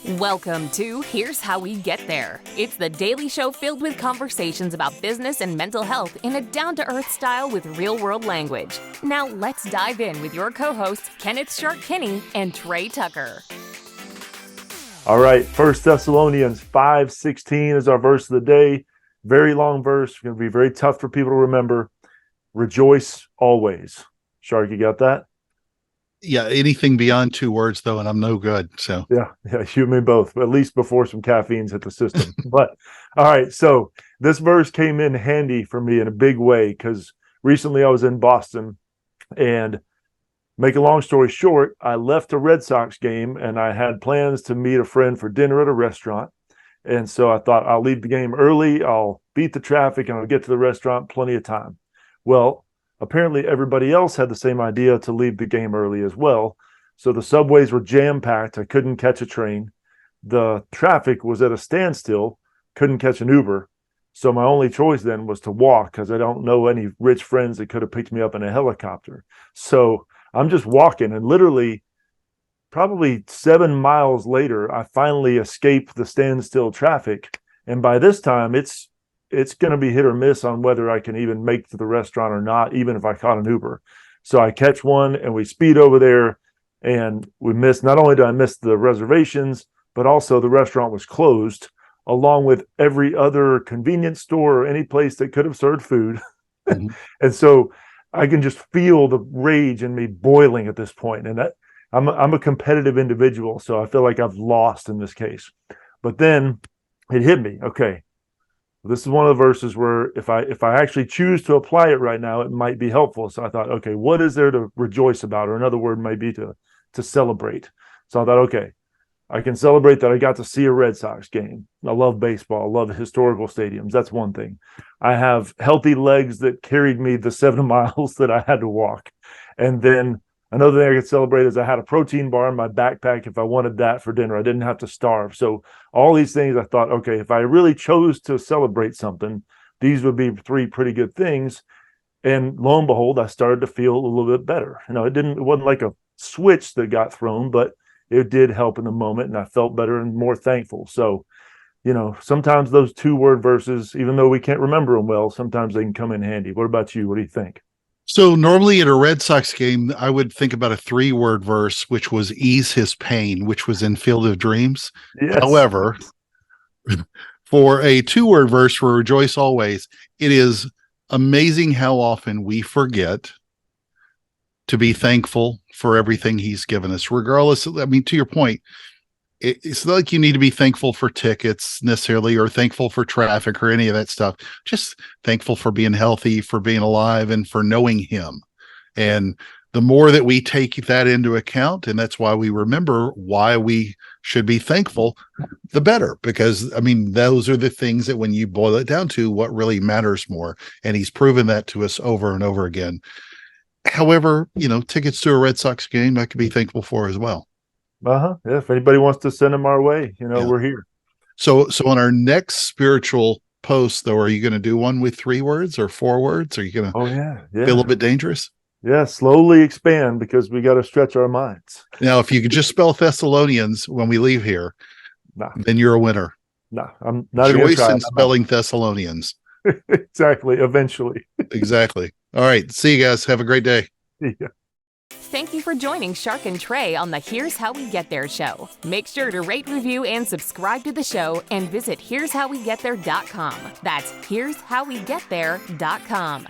Welcome to Here's How We Get There. It's the daily show filled with conversations about business and mental health in a down-to-earth style with real-world language. Now let's dive in with your co-hosts, Kenneth Shark Kinney and Trey Tucker. All right, 1 Thessalonians 5:16 is our verse of the day. Very long verse. It's going to be very tough for people to remember. Rejoice always. Shark, you got that? Yeah, anything beyond 2 words, though, and I'm no good. So Yeah, you and me both, at least before some caffeine's hit the system. But all right, so this verse came in handy for me in a big way because recently I was in Boston, and make a long story short, I left a Red Sox game and I had plans to meet a friend for dinner at a restaurant. And so I thought I'll leave the game early, I'll beat the traffic, and I'll get to the restaurant plenty of time. Well, apparently everybody else had the same idea to leave the game early as well. So the subways were jam-packed. I couldn't catch a train. The traffic was at a standstill. Couldn't catch an Uber. So my only choice then was to walk because I don't know any rich friends that could have picked me up in a helicopter. So I'm just walking, and literally probably 7 miles later, I finally escaped the standstill traffic. And by this time, it's going to be hit or miss on whether I can even make it to the restaurant or not, even if I caught an Uber. So I catch one and we speed over there, and we missed. Not only did I miss the reservations, but also the restaurant was closed, along with every other convenience store or any place that could have served food. Mm-hmm. And so I can just feel the rage in me boiling at this point. And that I'm a competitive individual, so I feel like I've lost in this case. But then it hit me. Okay, this is one of the verses where if I actually choose to apply it right now, it might be helpful. So I thought, okay, what is there to rejoice about? Or another word might be to celebrate. So I thought, okay, I can celebrate that I got to see a Red Sox game. I love baseball. I love historical stadiums. That's one thing. I have healthy legs that carried me the 7 miles that I had to walk. And then another thing I could celebrate is I had a protein bar in my backpack if I wanted that for dinner. I didn't have to starve. So all these things, I thought, okay, if I really chose to celebrate something, these would be 3 pretty good things. And lo and behold, I started to feel a little bit better. It wasn't like a switch that got thrown, but it did help in the moment, and I felt better and more thankful. So, sometimes those 2-word verses, even though we can't remember them well, sometimes they can come in handy. What about you? What do you think? So normally at a Red Sox game, I would think about a 3-word verse, which was ease his pain, which was in Field of Dreams. Yes. However, for a 2-word verse for rejoice always, it is amazing how often we forget to be thankful for everything he's given us, regardless. To your point, it's not like you need to be thankful for tickets necessarily, or thankful for traffic or any of that stuff. Just thankful for being healthy, for being alive, and for knowing him. And the more that we take that into account, and that's why we remember why we should be thankful, the better. Because, those are the things that when you boil it down to, what really matters more. And he's proven that to us over and over again. However, tickets to a Red Sox game I could be thankful for as well. Yeah, if anybody wants to send them our way, we're here. So on our next spiritual post, though, are you going to do one with 3 words or 4 words? Are you going to be a little bit dangerous? Yeah, slowly expand because we got to stretch our minds. Now, if you could just spell Thessalonians when we leave here, then you're a winner. No, I'm not even Joyce in spelling Thessalonians. Exactly. Eventually. Exactly. All right. See you guys. Have a great day. Yeah. Thank you for joining Shark and Trey on the Here's How We Get There show. Make sure to rate, review, and subscribe to the show, and visit here'showwegetthere.com. That's here'showwegetthere.com.